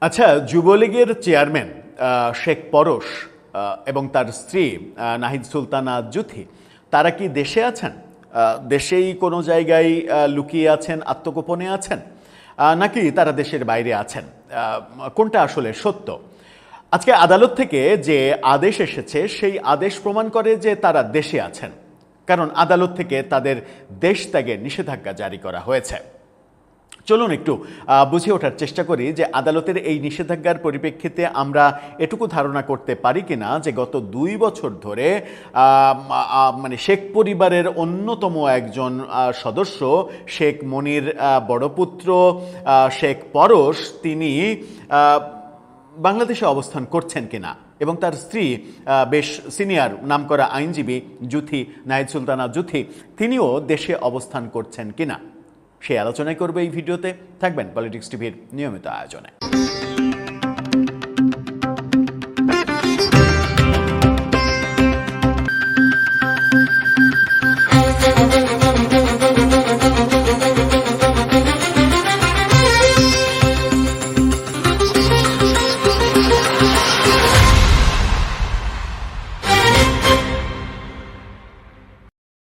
আচ্ছা, যুবলীগের চেয়ারম্যান শেখ পরশ এবং তার স্ত্রী নাহিদ সুলতানা জুথি তারা কি দেশে আছেন? দেশেই কোনো জায়গায় লুকিয়ে আছেন, আত্মগোপনে আছেন, নাকি তারা দেশের বাইরে আছেন? কোনটা আসলে সত্য? আজকে আদালত থেকে যে আদেশ এসেছে সেই আদেশ প্রমাণ করে যে তারা দেশে আছেন, কারণ আদালত থেকে তাদের দেশ ত্যাগের নিষেধাজ্ঞা জারি করা হয়েছে। চলুন একটু বুঝে ওঠার চেষ্টা করি যে আদালতের এই নিষেধাজ্ঞার পরিপ্রেক্ষিতে আমরা এটুকু ধারণা করতে পারি কিনা যে গত 2 বছর ধরে মানে শেখ পরিবারের অন্যতম একজন সদস্য শেখ মনির বড় পুত্র শেখ পরশ তিনি বাংলাদেশে অবস্থান করছেন কিনা, এবং তার স্ত্রী বেশ সিনিয়র নামকরা আইনজীবী জুথি, নাহিদ সুলতানা জুথি, তিনিও দেশে অবস্থান করছেন কিনা সেই আলোচনাই করবে এই ভিডিওতে। থাকবেন পলিটিক্স টিভির নিয়মিত আয়োজনে।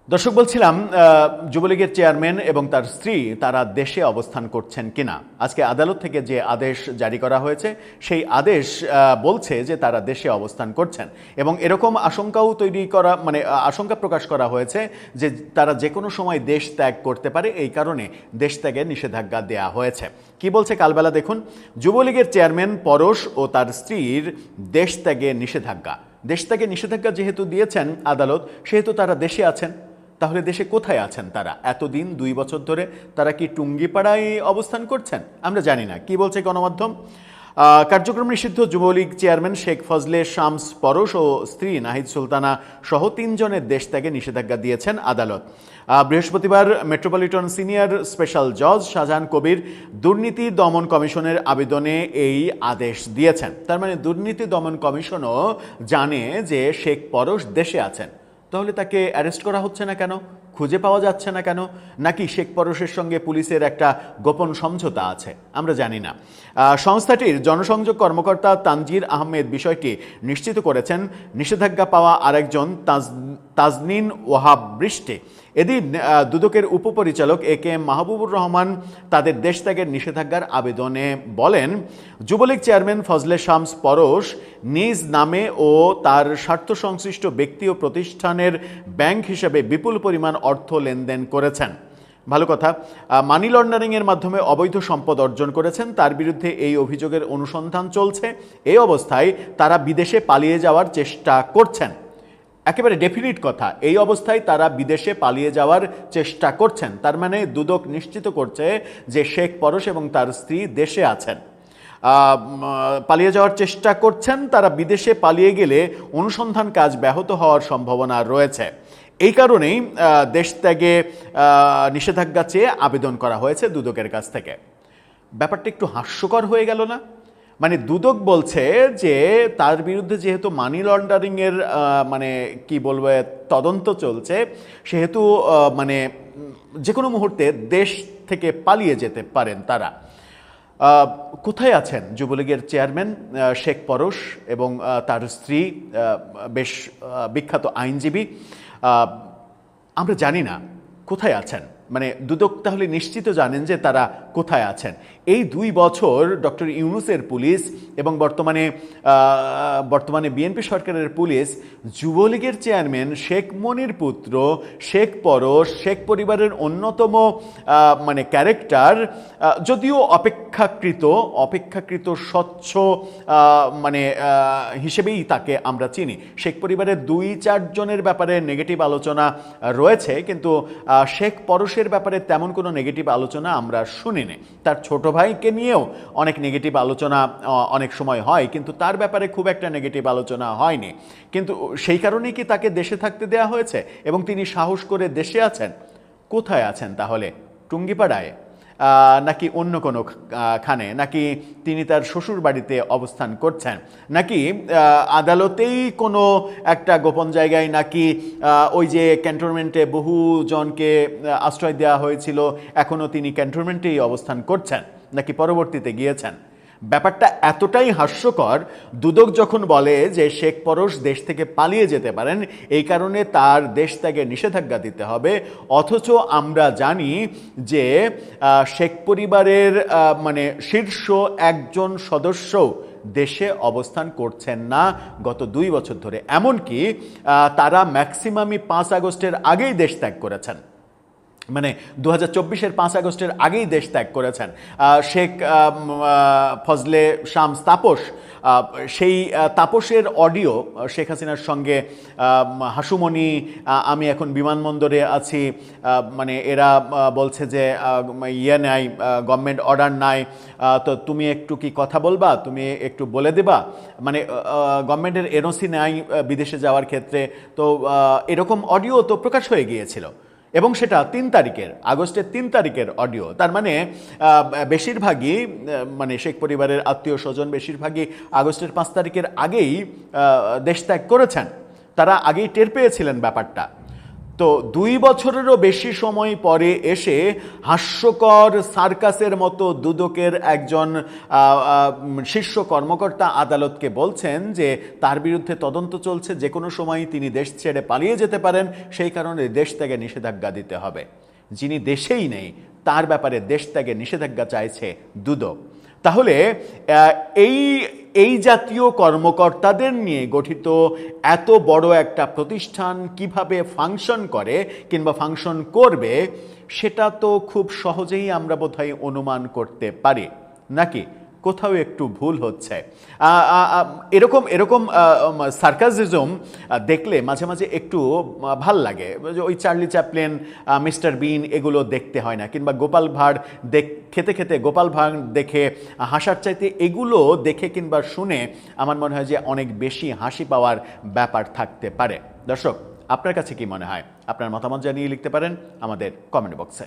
দর্শক, বলছিলাম যুবলীগের চেয়ারম্যান এবং তার স্ত্রী তারা দেশে অবস্থান করছেন কিনা। আজকে আদালত থেকে যে আদেশ জারি করা হয়েছে সেই আদেশ বলছে যে তারা দেশে অবস্থান করছেন, এবং এরকম আশঙ্কাও আশঙ্কা প্রকাশ করা হয়েছে যে তারা যে কোনো সময় দেশ ত্যাগ করতে পারে, এই কারণে দেশ ত্যাগের নিষেধাজ্ঞা দেয়া হয়েছে। কি বলছে কালবেলা দেখুন। যুবলীগের চেয়ারম্যান পরশ ও তার স্ত্রীর দেশ ত্যাগের নিষেধাজ্ঞা। দেশ ত্যাগের নিষেধাজ্ঞা যেহেতু দিয়েছেন আদালত, সেহেতু তারা দেশে আছেন। তাহলে দেশে কোথায় আছেন তারা? এতদিন 2 বছর ধরে তারা কি টুঙ্গিপাড়ায় অবস্থান করছেন? আমরা জানি না। কি বলছে গণমাধ্যম? কার্যক্রম নিষিদ্ধ যুবলীগ চেয়ারম্যান শেখ ফজলে শামস পরশ ও স্ত্রী নাহিদ সুলতানা সহ 3 জনের দেশ ত্যাগে নিষেধাজ্ঞা দিয়েছেন আদালত। বৃহস্পতিবার মেট্রোপলিটন সিনিয়র স্পেশাল জজ শাহজাহান কবির দুর্নীতি দমন কমিশনের আবেদনে এই আদেশ দিয়েছেন। তার মানে দুর্নীতি দমন কমিশনও জানে যে শেখ পরশ দেশে আছেন। তাহলে তাকে অ্যারেস্ট করা হচ্ছে না কেন? খুঁজে পাওয়া যাচ্ছে না কেন? নাকি শেখ পরশের সঙ্গে পুলিশের একটা গোপন সমঝোতা আছে? আমরা জানি না। সংস্থাটির জনসংযোগ কর্মকর্তা তানজির আহমেদ বিষয়টি নিশ্চিত করেছেন। নিষেধাজ্ঞা পাওয়া আরেকজন তাজনিন ওয়াহাব বৃষ্টি। এদিন দুদকের উপপরিচালক এ.কে.এম. মাহবুবুর রহমান তাদের দেশ ত্যাগের নিষেধাজ্ঞার আবেদনে বলেন, যুবলীগ চেয়ারম্যান ফজলে শামস পরশ নিজ নামে ও তার স্বার্থ সংশ্লিষ্ট ব্যক্তি ও প্রতিষ্ঠানের ব্যাংক হিসেবে বিপুল পরিমাণ অর্থ লেনদেন করেছেন। ভালো কথা। মানি লন্ডারিংয়ের মাধ্যমে অবৈধ সম্পদ অর্জন করেছেন। তার বিরুদ্ধে এই অভিযোগের অনুসন্ধান চলছে। এই অবস্থায় তারা বিদেশে পালিয়ে যাওয়ার চেষ্টা করছেন। একেবারে ডেফিনিট কথা, এই অবস্থায় তারা বিদেশে পালিয়ে যাওয়ার চেষ্টা করছেন। তার মানে দুদক নিশ্চিত করছে যে শেখ পরশ এবং তার স্ত্রী দেশে আছেন, পালিয়ে যাওয়ার চেষ্টা করছেন। তারা বিদেশে পালিয়ে গেলে অনুসন্ধান কাজ ব্যাহত হওয়ার সম্ভাবনা রয়েছে। এই কারণেই দেশ ত্যাগে নিষেধাজ্ঞা চেয়ে আবেদন করা হয়েছে দুদকের কাছ থেকে। ব্যাপারটা একটু হাস্যকর হয়ে গেল না? মানে দুদক বলছে যে তার বিরুদ্ধে যেহেতু মানি লন্ডারিংয়ের কি বলবো তদন্ত চলছে, সেহেতু যে কোনো মুহূর্তে দেশ থেকে পালিয়ে যেতে পারেন তারা। কোথায় আছেন যুবলীগের চেয়ারম্যান শেখ পরশ এবং তার স্ত্রী, বেশ বিখ্যাত আইনজীবী? আমরা জানি না কোথায় আছেন। দুদক তাহলে নিশ্চিত জানেন যে তারা কোথায় আছেন। এই 2 বছর ডক্টর ইউনূসের পুলিশ এবং বর্তমানে বিএনপি সরকারের পুলিশ যুবলীগের চেয়ারম্যান শেখ মনির পুত্র শেখ পরশ, শেখ পরিবারের অন্যতম ক্যারেক্টার, যদিও অপেক্ষাকৃত স্বচ্ছ হিসেবেই তাকে আমরা চিনি। শেখ পরিবারের 2-4 জনের ব্যাপারে নেগেটিভ আলোচনা রয়েছে, কিন্তু শেখ পরশের ব্যাপারে তেমন কোনো নেগেটিভ আলোচনা আমরা শুনিনি। তার ছোট ভাইকে নিয়েও অনেক নেগেটিভ আলোচনা অনেক সময় হয়, কিন্তু তার ব্যাপারে খুব একটা নেগেটিভ আলোচনা হয়নি। কিন্তু সেই কারণেই কি তাকে দেশে থাকতে দেয়া হয়েছে এবং তিনি সাহস করে দেশে আছেন? কোথায় আছেন তাহলে? টুঙ্গিপাড়ায় নাকি অন্য কোনো খানে? নাকি তিনি তার শ্বশুর বাড়িতে অবস্থান করছেন? নাকি আদালতেই কোনো একটা গোপন জায়গায়? নাকি ওই যে ক্যান্টনমেন্টে বহু জনকে আশ্রয় দেওয়া হয়েছিল, এখনও তিনি ক্যান্টনমেন্টেই অবস্থান করছেন? নাকি পরবর্তীতে গিয়েছেন? ব্যাপারটা এতটাই হাস্যকর, দুদক যখন বলে যে শেখ পরশ দেশ থেকে পালিয়ে যেতে পারেন, এই কারণে তার দেশ ত্যাগে নিষেধাজ্ঞা দিতে হবে, অথচ আমরা জানি যে শেখ পরিবারের মানে শীর্ষ একজন সদস্য দেশে অবস্থান করছেন না গত 2 বছর ধরে। এমনকি তারা ম্যাক্সিমামই 5 আগস্টের আগেই দেশ ত্যাগ করেছেন, মানে 2024-এর 5 আগস্টের আগেই দেশ ত্যাগ করেছেন। শেখ ফজলে শামস তাপস, সেই তাপসের অডিও শেখ হাসিনার সঙ্গে হাসুমনি আমি এখন বিমানবন্দরে আছি, মানে এরা বলছে যে ইয়ে নাই, গভর্নমেন্ট অর্ডার নাই, তো তুমি একটু কি কথা বলবা, তুমি একটু বলে দেবা, মানে গভর্নমেন্টের এনওসি নাই বিদেশে যাওয়ার ক্ষেত্রে। তো এরকম অডিও তো প্রকাশ হয়ে গিয়েছিল, এবং সেটা 3 তারিখের, আগস্টের 3 তারিখের অডিও। তার মানে বেশিরভাগই মানে শেখ পরিবারের আত্মীয় স্বজন বেশিরভাগই আগস্টের 5 তারিখের আগেই দেশ ত্যাগ করেছেন, তারা আগেই টের পেয়েছিলেন ব্যাপারটা। তো 2 বছরেরও বেশি সময় পরে এসে হাস্যকর সার্কাসের মতো দুদকের একজন শীর্ষ কর্মকর্তা আদালতকে বলছেন যে তার বিরুদ্ধে তদন্ত চলছে, যে কোনো সময় তিনি দেশ ছেড়ে পালিয়ে যেতে পারেন, সেই কারণে দেশ ত্যাগে নিষেধাজ্ঞা দিতে হবে। যিনি দেশেই নেই তার ব্যাপারে দেশ ত্যাগে নিষেধাজ্ঞা চাইছে দুদক। তাহলে এই জাতীয় কর্মকর্তাদের নিয়ে গঠিত এত বড় একটা প্রতিষ্ঠান কিভাবে ফাংশন করে কিংবা ফাংশন করবে, সেটা তো খুব সহজেই আমরা বোধহয় অনুমান করতে পারি, নাকি কোথাও একটু ভুল হচ্ছে? এরকম এরকম সার্কাসিজম দেখলে মাঝে মাঝে একটু ভাল লাগে। ওই চার্লি চ্যাপলিন, মিস্টার বিন এগুলো দেখতে হয় না, কিংবা গোপাল ভাঁড় খেতে খেতে গোপাল ভাঁড় দেখে হাসার চাইতে এগুলো দেখে কিংবা শুনে আমার মনে হয় যে অনেক বেশি হাসি পাওয়ার ব্যাপার থাকতে পারে। দর্শক, আপনার কাছে কি মনে হয়? আপনার মতামত জানিয়ে লিখতে পারেন আমাদের কমেন্ট বক্সে।